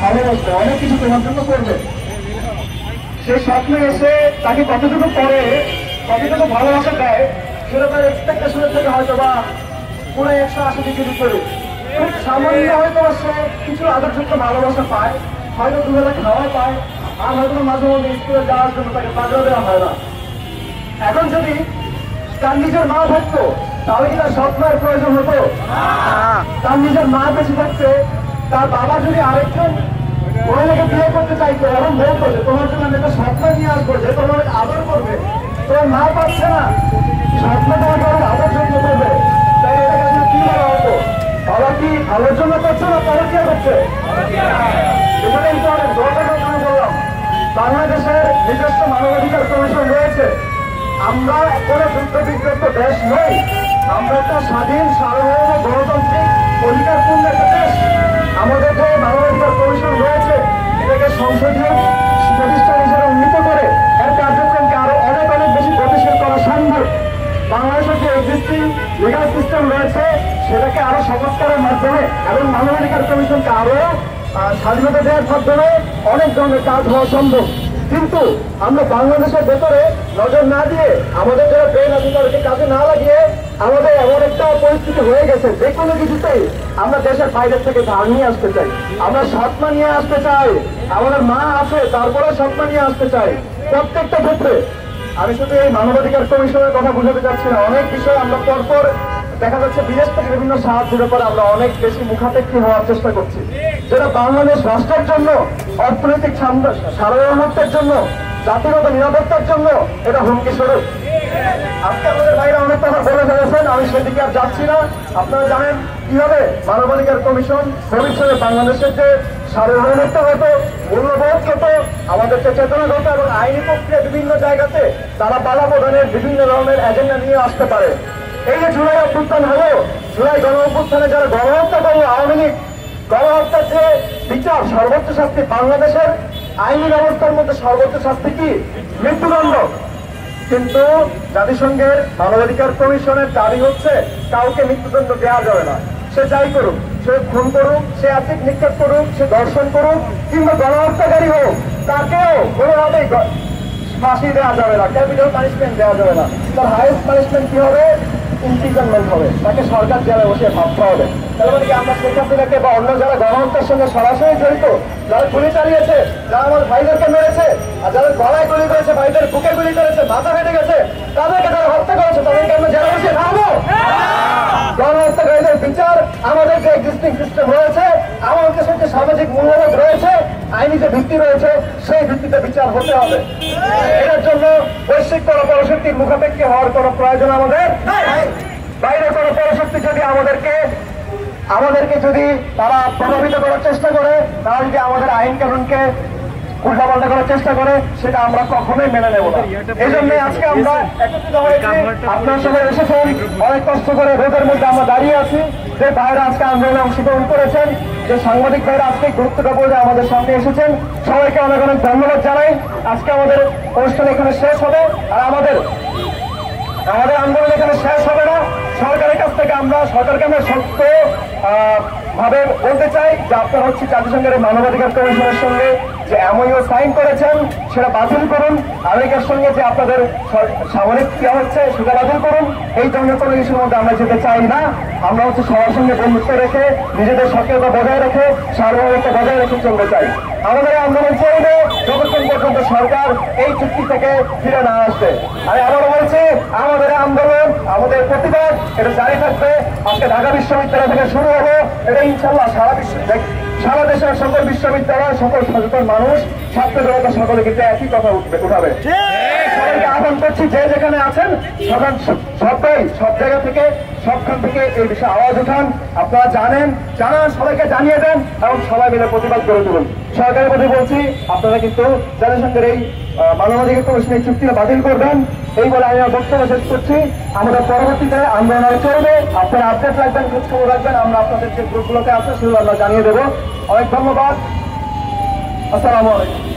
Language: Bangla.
ভালোবাসবে, অনেক কিছু তোমার জন্য করবে। সেই স্বপ্নে এসে তাকে কতটুকু পরে, কতটুকু ভালোবাসা দেয়, সেটা তার এক্সপেকটেশনের থেকে হয়তো বা পুরো 180 ডিগ্রি করে খুব সামান্য হয়তো সে কিছু আদর্শযুক্ত ভালোবাসা পায়, হয়তো দুবেলা খাওয়া পায়, আর হয়তো মাঝে মধ্যে স্কুলে যাওয়ার জন্য তাকে পাগড়া দেওয়া হয় না। এখন যদি তার নিজের মা থাকতো তাহলে কি তার স্বপ্নের প্রয়োজন হতো? তার নিজের মা বেঁচে থাকতে তার বাবা যদি আরেকজন মহিলাকে বিয়ে করতে চাইতো এবং বলতো যে তোমার জন্য আমি একটা স্বপ্ন নিয়ে আসবো, যে তোমার আদর করবে, তোমার মা পাচ্ছে না, স্বপ্ন তোমাকে অনেক আদর যত্ন করবে, তাই এটাকে আসলে কি বলা হতো? বাবা কি ভালোর জন্য করছে না পরে কে করছে? এখানে ইম্পর্টেন্ট দরকার আমি বললাম, বাংলাদেশের নিজস্ব মানবাধিকার কমিশন রয়েছে। আমরা কোনো যুদ্ধ বিগ্রস্ত দেশ নই, আমরা একটা স্বাধীন সার্বভৌম গণতান্ত্রিক অধিকারপূর্ণ একটা দেশ। আমাদের যে মানবাধিকার কমিশন রয়েছে এটাকে সংসদীয় প্রতিষ্ঠান হিসেবে উন্নীত করে এর কার্যক্রমকে আরো অনেক অনেক বেশি গতিশীল করা সম্ভব। বাংলাদেশের যে এক্সিস্টিং লিগাল সিস্টেম রয়েছে সেটাকে আরো সংস্কারের মাধ্যমে এবং মানবাধিকার কমিশনকে আরো স্বাধীনতা দেওয়ার মাধ্যমে অনেক ধরনের কাজ হওয়া সম্ভব। কিন্তু আমরা বাংলাদেশের ভেতরে নজর না দিয়ে, আমাদের যারা ব্রেন আছে তাদেরকে কাজে না লাগিয়ে আমাদের এমন একটা পরিস্থিতি হয়ে গেছে যে কোনো কিছুতেই আমরা দেশের বাইরের থেকে ধার নিয়ে আসতে চাই, আমরা স্বপ্ন নিয়ে আসতে চাই, আমাদের মা আছে তারপরে স্বপ্ন নিয়ে আসতে চাই প্রত্যেকটা ক্ষেত্রে। আমি শুধু এই মানবাধিকার কমিশনের কথা বুঝাতে চাচ্ছি না, অনেক বিষয় আমরা পরপর দেখা যাচ্ছে বিদেশ থেকে বিভিন্ন সাহায্যের ব্যাপারে আমরা অনেক বেশি মুখাপেক্ষী হওয়ার চেষ্টা করছি, যেটা বাংলাদেশ রাষ্ট্রের জন্য, অর্থনৈতিক সার্বভৌমত্বের জন্য, জাতিগত নিরাপত্তার জন্য এটা হুমকি স্বরূপ। আজকে আমাদের ভাইরা অনেক কথা বলে ফেলেছেন, আমি সেদিকে আর যাচ্ছি না। আপনারা জানেন কিভাবে মানবাধিকার কমিশন ভবিষ্যতে বাংলাদেশের যে সার্বভৌমত্ব হতো, মূল্যবোধ হতো, আমাদের যে চেতনাগত এবং আইনি প্রক্রিয়া বিভিন্ন জায়গাতে তারা বাধা প্রদানের বিভিন্ন ধরনের এজেন্ডা নিয়ে আসতে পারে। এই যে জুলাই অভ্যুত্থান হলো, জুলাই গণ অভ্যুত্থানে যারা গণহত্যা করলো আওয়ামী লীগ, গণহত্যার যে বিচার, সর্বোচ্চ শাস্তি বাংলাদেশের আইনি ব্যবস্থার মধ্যে সর্বোচ্চ শাস্তি কি? মৃত্যুদণ্ড। কিন্তু জাতিসংঘের মানবাধিকার কমিশনের দাবি হচ্ছে কাউকে মৃত্যুদণ্ড দেওয়া যাবে না, সে যাই করুক, সে খুন করুক, সে অ্যাসিড নিক্ষেপ করুক, সে ধর্ষণ করুক কিংবা গণহত্যাকারী হোক, তাকেও কোনোভাবেই ফাঁসি দেওয়া যাবে না, ক্যাপিটাল পানিশমেন্ট দেওয়া যাবে না। তার হাইয়েস্ট পানিশমেন্ট কি হবে? ইমপ্রিজনমেন্ট হবে, তাকে সরকার জেলে বসে ভাবতে হবে। তাহলে মানে কি আমরা শেখ হাসিনাকে বা অন্য যারা গণহত্যার সঙ্গে সরাসরি জড়িত, যারা গুলি চালিয়েছে, যারা আমার ভাইদেরকে মেরেছে, আর যারা গলায় গুলি করেছে, ভাইদের বুকে গুলি করেছে, মাথা ফেটে গেছে, তাদেরকে যারা হত্যা করেছে তাদেরকে আমরা জেলে বসে থাকবো? গণহত্যাকারীদের বিচার আমাদের যে এক্সিস্টিং সিস্টেম রয়েছে, আমাদের দেশের যে সামাজিক মূল্যবোধ রয়েছে, আইনি যে ভিত্তি রয়েছে, সেই ভিত্তিতে বিচার হতে হবে। এটার জন্য বৈশ্বিক কোনো পরশক্তির মুখাপেক্ষী হওয়ার কোনো প্রয়োজন আমাদের নাই। বাইরে কোনো পরশক্তি যদি আমাদেরকে যদি তারা প্রভাবিত করার চেষ্টা করে, তারা যদি আমাদের আইন কানুনকে উল্টাপাল্টা করার চেষ্টা করে, সেটা আমরা কখনোই মেনে নেব না। এই জন্যই আজকে আমরা একত্রিত হয়েছি, আপনারা সবাই এসেছেন, অনেক কষ্ট করে রোদের মধ্যে আমরা দাঁড়িয়ে আছি। যে ভাইরা আজকে আন্দোলনে অংশগ্রহণ করেছেন, যে সাংবাদিক ভাইরা আজকে গুরুত্বটা বলে আমাদের সামনে এসেছেন, সবাইকে অনেক অনেক ধন্যবাদ জানাই। আজকে আমাদের অনুষ্ঠান এখানে শেষ হবে, আর আমাদের আন্দোলন এখানে শেষ হবে না। সরকারের কাছ থেকে সরকারকে আমরা শক্ত ভাবে বলতে চাই যে আপনারা হচ্ছে জাতিসংঘের মানবাধিকার কমিশনের সঙ্গে যে এমওইউ সাইন করেছেন সেটা বাতিল করুন, আমেরিকার সঙ্গে যে আপনাদের সামরিক ক্রিয়া হচ্ছে সেটা বাতিল করুন। এই ধরনের কোনো কিছুর মধ্যে আমরা যেতে চাই না। আমরা হচ্ছে সবার সঙ্গে বন্ধুত্ব রেখে, নিজেদের সক্রিয়তা বজায় রেখে, সার্বভৌমত্ব বজায় রেখে চলতে চাই। আমাদের আন্দোলন চলবে যতক্ষণ পর্যন্ত সরকার এই চুক্তি থেকে ফিরে না আসবে। আমি আবারও বলছি, আমাদের আন্দোলন, আমাদের প্রতিবাদ এটা জারি থাকবে। আজকে ঢাকা বিশ্ববিদ্যালয় থেকে শুরু হবে, এটা ইনশাল্লাহ সারা দেশের সকল বিশ্ববিদ্যালয়, সকল সচেতন মানুষ, ছাত্র জনতা সকলে কিন্তু একই কথা উঠাবে। সবাইকে আহ্বান করছি, যে যেখানে আছেন সবাই সব জায়গা থেকে, সবখান থেকে এই বিষয়ে আওয়াজ উঠান। আপনারা জানান, সবাইকে জানিয়ে দেন এবং সবাই মিলে প্রতিবাদ করে তুলুন। সরকারের প্রতি বলছি, আপনারা কিন্তু জাতিসংঘের এই মানবাধিকার কমিশন এই চুক্তিটা বাতিল করবেন। এই বলে আমি আমার বক্তব্য শেষ করছি। আমাদের পরবর্তীতে আন্দোলন চলবে, আপনারা আপডেট রাখবেন, খোঁজখবর রাখবেন। আমরা আপনাদের যে গ্রুপগুলোতে আছে সেগুলো আমরা জানিয়ে দেবো। অনেক ধন্যবাদ। আসসালামু আলাইকুম।